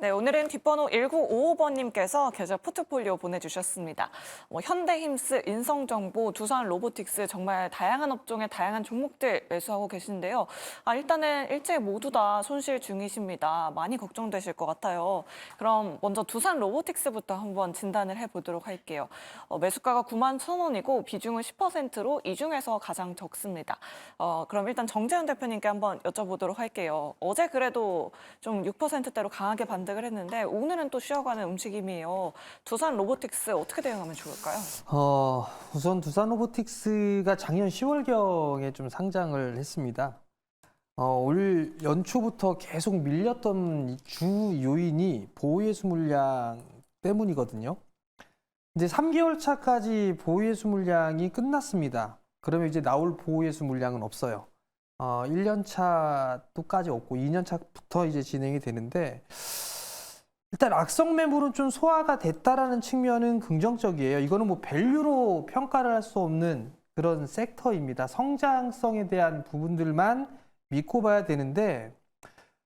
네, 오늘은 뒷번호 1955번님께서 계좌 포트폴리오 보내주셨습니다. 현대힘스, 인성정보, 두산로보틱스 정말 다양한 업종의 다양한 종목들 매수하고 계신데요. 일단은 일제 모두 다 손실 중이십니다. 많이 걱정되실 것 같아요. 그럼 먼저 두산로보틱스부터 한번 진단을 해보도록 할게요. 매수가가 91,000원이고 비중은 10%로 이 중에서 가장 적습니다. 그럼 일단 정재현 대표님께 한번 여쭤보도록 할게요. 어제 그래도 좀 6%대로 강하게 반등을 했는데 오늘은 또 쉬어가는 움직임이에요. 두산 로보틱스 어떻게 대응하면 좋을까요? 우선 두산 로보틱스가 작년 10월경에 좀 상장을 했습니다. 올 연초부터 계속 밀렸던 주 요인이 보유예수 물량 때문이거든요. 이제 3개월 차까지 보유예수 물량이 끝났습니다. 그러면 이제 나올 보유예수 물량은 없어요. 1년 차도까지 없고 2년 차부터 이제 진행이 되는데 일단 악성 매물은 좀 소화가 됐다라는 측면은 긍정적이에요. 이거는 뭐 밸류로 평가를 할 수 없는 그런 섹터입니다. 성장성에 대한 부분들만 믿고 봐야 되는데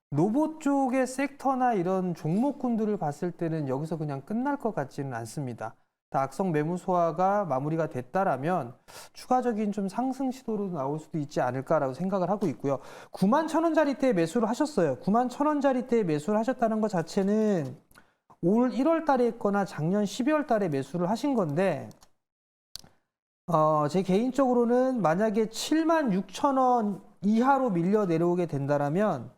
로봇 쪽의 섹터나 이런 종목군들을 봤을 때는 여기서 그냥 끝날 것 같지는 않습니다. 악성 매물 소화가 마무리가 됐다라면 추가적인 좀 상승 시도로 나올 수도 있지 않을까라고 생각을 하고 있고요. 91,000원짜리대에 매수를 하셨어요. 91,000원짜리대에 매수를 하셨다는 것 자체는 올 1월 달에 했거나 작년 12월 달에 매수를 하신 건데 제 개인적으로는 만약에 76,000원 이하로 밀려 내려오게 된다라면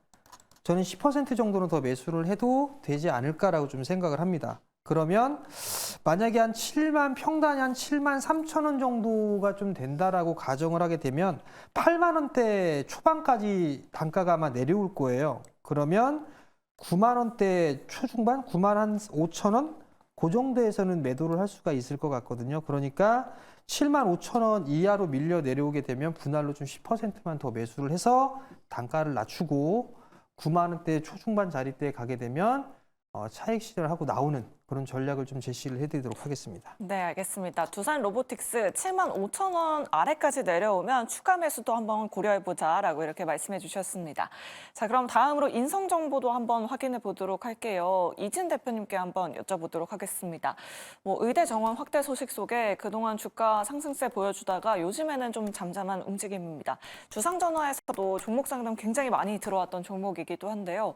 저는 10% 정도는 더 매수를 해도 되지 않을까라고 좀 생각을 합니다. 그러면 만약에 한 7만 평단이 한 7만 3천 원 정도가 좀 된다라고 가정을 하게 되면 8만 원대 초반까지 단가가 아마 내려올 거예요. 그러면 9만 원대 초중반, 9만 한 5천 원? 그 정도에서는 매도를 할 수가 있을 것 같거든요. 그러니까 7만 5천 원 이하로 밀려 내려오게 되면 분할로 좀 10%만 더 매수를 해서 단가를 낮추고 9만 원대 초중반 자리대에 가게 되면 차익 실현을 하고 나오는 그런 전략을 좀 제시를 해드리도록 하겠습니다. 네, 알겠습니다. 두산 로보틱스 75,000원 아래까지 내려오면 추가 매수도 한번 고려해보자라고 이렇게 말씀해 주셨습니다. 자, 그럼 다음으로 인성정보도 한번 확인해 보도록 할게요. 이진 대표님께 한번 여쭤보도록 하겠습니다. 의대 정원 확대 소식 속에 그동안 주가 상승세 보여주다가 요즘에는 좀 잠잠한 움직임입니다. 주상전화에서도 종목 상담 굉장히 많이 들어왔던 종목이기도 한데요.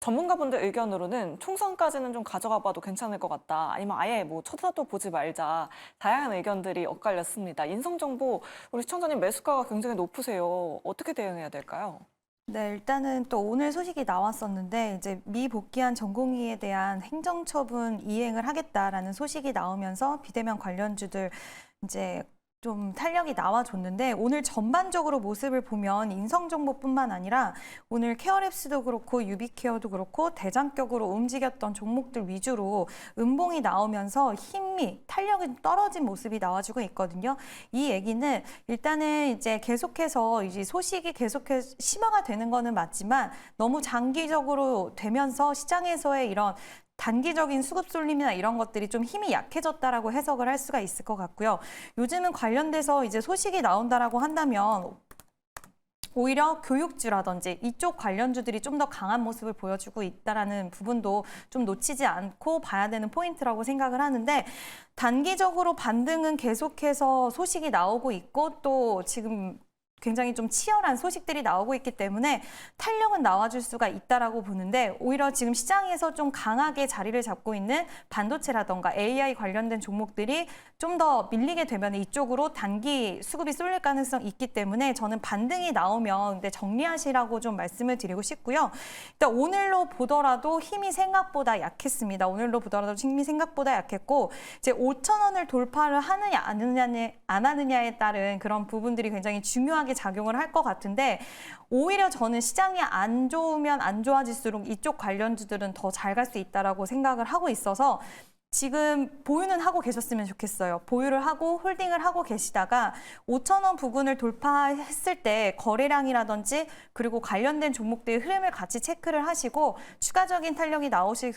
전문가분들 의견으로는 총선까지는 좀 가져가 봐도 괜찮을 것 같다. 아니면 아예 쳐다도 보지 말자. 다양한 의견들이 엇갈렸습니다. 인성정보 우리 시청자님 매수가가 굉장히 높으세요. 어떻게 대응해야 될까요? 네, 일단은 또 오늘 소식이 나왔었는데 이제 미복귀한 전공의에 대한 행정처분 이행을 하겠다라는 소식이 나오면서 비대면 관련주들 이제 좀 탄력이 나와줬는데 오늘 전반적으로 모습을 보면 인성정보뿐만 아니라 오늘 케어랩스도 그렇고 유비케어도 그렇고 대장격으로 움직였던 종목들 위주로 음봉이 나오면서 힘이 탄력이 떨어진 모습이 나와주고 있거든요. 이 얘기는 일단은 이제 계속해서 이제 소식이 계속해서 심화가 되는 거는 맞지만 너무 장기적으로 되면서 시장에서의 이런 단기적인 수급 쏠림이나 이런 것들이 좀 힘이 약해졌다라고 해석을 할 수가 있을 것 같고요. 요즘은 관련돼서 이제 소식이 나온다라고 한다면 오히려 교육주라든지 이쪽 관련주들이 좀 더 강한 모습을 보여주고 있다라는 부분도 좀 놓치지 않고 봐야 되는 포인트라고 생각을 하는데 단기적으로 반등은 계속해서 소식이 나오고 있고 또 지금 굉장히 좀 치열한 소식들이 나오고 있기 때문에 탄력은 나와줄 수가 있다라고 보는데 오히려 지금 시장에서 좀 강하게 자리를 잡고 있는 반도체라던가 AI 관련된 종목들이 좀 더 밀리게 되면 이쪽으로 단기 수급이 쏠릴 가능성이 있기 때문에 저는 반등이 나오면 근데 정리하시라고 좀 말씀을 드리고 싶고요. 일단 오늘로 보더라도 힘이 생각보다 약했습니다. 오늘로 보더라도 힘이 생각보다 약했고 이제 5,000원을 돌파를 하느냐 안 하느냐에 따른 그런 부분들이 굉장히 중요하게 작용을 할 것 같은데 오히려 저는 시장이 안 좋으면 안 좋아질수록 이쪽 관련주들은 더 잘 갈 수 있다라고 생각을 하고 있어서 지금 보유는 하고 계셨으면 좋겠어요. 보유를 하고 홀딩을 하고 계시다가 5,000원 부근을 돌파했을 때 거래량이라든지 그리고 관련된 종목들의 흐름을 같이 체크를 하시고 추가적인 탄력이 나오실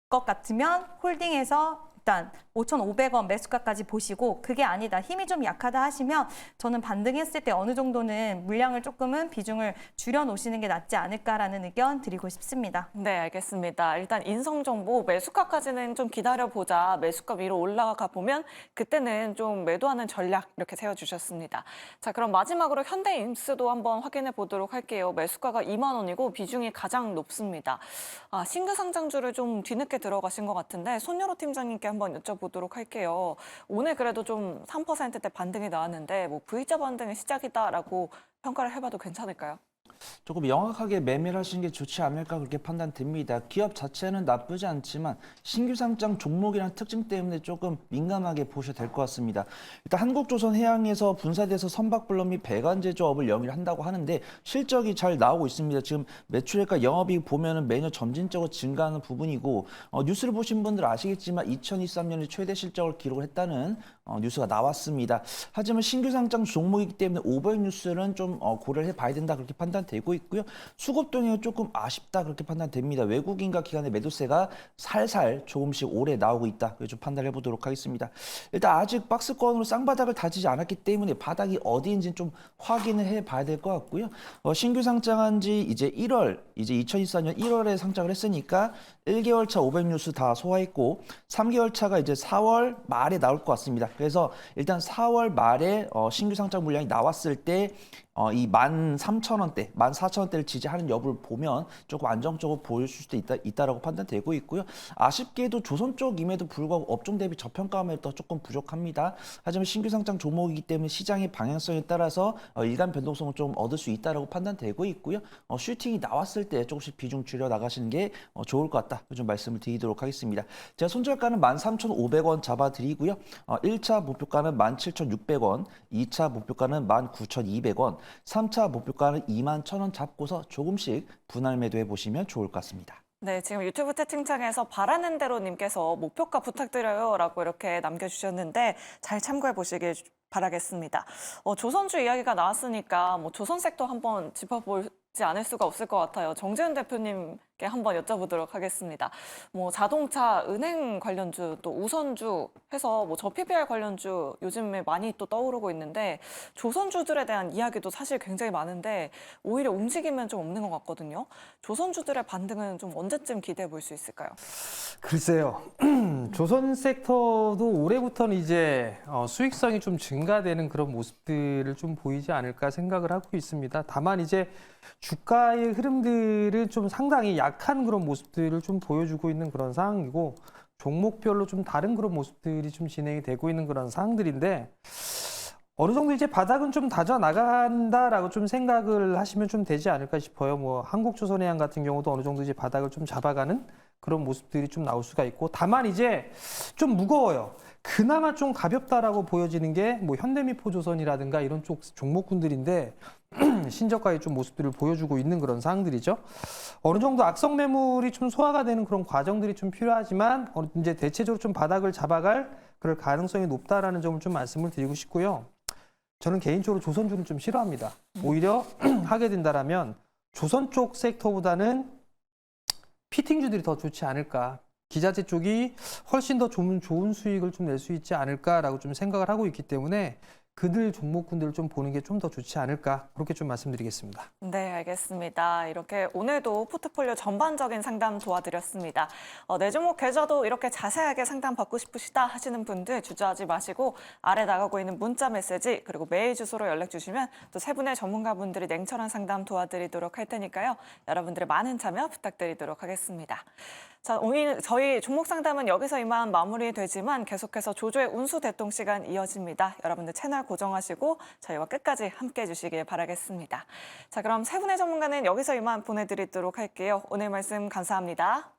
것 같으면 홀딩해서 일단 5,500원 매수가까지 보시고 그게 아니다, 힘이 좀 약하다 하시면 저는 반등했을 때 어느 정도는 물량을 조금은 비중을 줄여 놓으시는 게 낫지 않을까라는 의견 드리고 싶습니다. 네, 알겠습니다. 일단 인성정보 매수가까지는 좀 기다려보자. 매수가 위로 올라가 보면 그때는 좀 매도하는 전략 이렇게 세워주셨습니다. 자, 그럼 마지막으로 현대임스도 한번 확인해 보도록 할게요. 매수가가 2만 원이고 비중이 가장 높습니다. 신규 상장주를 좀 뒤늦게 들어가신 것 같은데 손여로 팀장님께 한번 여쭤보도록 할게요. 오늘 그래도 좀 3%대 반등이 나왔는데 뭐 V자 반등의 시작이다라고 평가를 해봐도 괜찮을까요? 조금 명확하게 매매를 하시는 게 좋지 않을까 그렇게 판단됩니다. 기업 자체는 나쁘지 않지만 신규 상장 종목이라는 특징 때문에 조금 민감하게 보셔도 될 것 같습니다. 일단 한국조선해양에서 분사돼서 선박블럭 및 배관제조업을 영위를 한다고 하는데 실적이 잘 나오고 있습니다. 지금 매출액과 영업이익 보면은 매년 점진적으로 증가하는 부분이고 뉴스를 보신 분들 아시겠지만 2023년에 최대 실적을 기록을 했다는 뉴스가 나왔습니다. 하지만 신규 상장 종목이기 때문에 오버행 뉴스는 좀 고려를 해봐야 된다 그렇게 판단되고 있고요. 수급 동향이 조금 아쉽다 그렇게 판단됩니다. 외국인과 기관의 매도세가 살살 조금씩 오래 나오고 있다. 좀 판단해 보도록 하겠습니다. 일단 아직 박스권으로 쌍바닥을 다지지 않았기 때문에 바닥이 어디인지 좀 확인을 해봐야 될 것 같고요. 신규 상장한 지 이제 2024년 1월에 상장을 했으니까 1개월 차 500 뉴스 다 소화했고 3개월 차가 이제 4월 말에 나올 것 같습니다. 그래서 일단 4월 말에 신규 상장 물량이 나왔을 때 이 13,000원대, 14,000원대를 지지하는 여부를 보면 조금 안정적으로 보일 수도 있다라고 판단되고 있고요. 아쉽게도 조선 쪽임에도 불구하고 업종 대비 저평가함에도 조금 부족합니다. 하지만 신규 상장 종목이기 때문에 시장의 방향성에 따라서 일간 변동성을 좀 얻을 수 있다라고 판단되고 있고요. 슈팅이 나왔을 때 조금씩 비중 줄여 나가시는 게 좋을 것 같다. 좀 말씀을 드리도록 하겠습니다. 제가 손절가는 13,500원 잡아드리고요. 1차 목표가는 17,600원, 2차 목표가는 19,200원, 3차 목표가는 21,000원 잡고서 조금씩 분할 매도해 보시면 좋을 것 같습니다. 네, 지금 유튜브 채팅창에서 바라는 대로 님께서 목표가 부탁드려요 라고 이렇게 남겨주셨는데 잘 참고해 보시길 바라겠습니다. 조선주 이야기가 나왔으니까 뭐 조선 섹터 한번 짚어보지 않을 수가 없을 것 같아요. 정재훈 대표님께 한번 여쭤보도록 하겠습니다. 뭐 자동차, 은행 관련주, 또 우선주 해서 뭐 저PBR 관련주 요즘에 많이 또 떠오르고 있는데 조선주들에 대한 이야기도 사실 굉장히 많은데 오히려 움직임은 좀 없는 것 같거든요. 조선주들의 반등은 좀 언제쯤 기대해 볼 수 있을까요? 글쎄요. 조선 섹터도 올해부터는 이제 수익성이 좀 증가되는 그런 모습들을 좀 보이지 않을까 생각을 하고 있습니다. 다만 이제 주가의 흐름들은 좀 상당히 약한 그런 모습들을 좀 보여주고 있는 그런 상황이고 종목별로 좀 다른 그런 모습들이 좀 진행이 되고 있는 그런 상황들인데 어느 정도 이제 바닥은 좀 다져 나간다라고 좀 생각을 하시면 좀 되지 않을까 싶어요. 뭐 한국조선해양 같은 경우도 어느 정도 이제 바닥을 좀 잡아가는 그런 모습들이 좀 나올 수가 있고 다만 이제 좀 무거워요. 그나마 좀 가볍다라고 보여지는 게 뭐 현대미포조선이라든가 이런 쪽 종목군들인데 신저가의 좀 모습들을 보여주고 있는 그런 상황들이죠. 어느 정도 악성 매물이 좀 소화가 되는 그런 과정들이 좀 필요하지만 이제 대체적으로 좀 바닥을 잡아갈 그럴 가능성이 높다라는 점을 좀 말씀을 드리고 싶고요. 저는 개인적으로 조선주는 좀 싫어합니다. 오히려 하게 된다라면 조선 쪽 섹터보다는 피팅주들이 더 좋지 않을까. 기자재 쪽이 훨씬 더 좋은 수익을 좀 낼 수 있지 않을까라고 좀 생각을 하고 있기 때문에 그들 종목군들을 좀 보는 게 좀 더 좋지 않을까 그렇게 좀 말씀드리겠습니다. 네, 알겠습니다. 이렇게 오늘도 포트폴리오 전반적인 상담 도와드렸습니다. 내 종목 계좌도 이렇게 자세하게 상담 받고 싶으시다 하시는 분들 주저하지 마시고 아래 나가고 있는 문자 메시지 그리고 메일 주소로 연락 주시면 또 세 분의 전문가분들이 냉철한 상담 도와드리도록 할 테니까요. 여러분들의 많은 참여 부탁드리도록 하겠습니다. 자, 오늘 저희 종목 상담은 여기서 이만 마무리되지만 계속해서 조조의 운수 대통 시간 이어집니다. 여러분들 채널 고정하시고 저희와 끝까지 함께해 주시길 바라겠습니다. 자, 그럼 세 분의 전문가는 여기서 이만 보내드리도록 할게요. 오늘 말씀 감사합니다.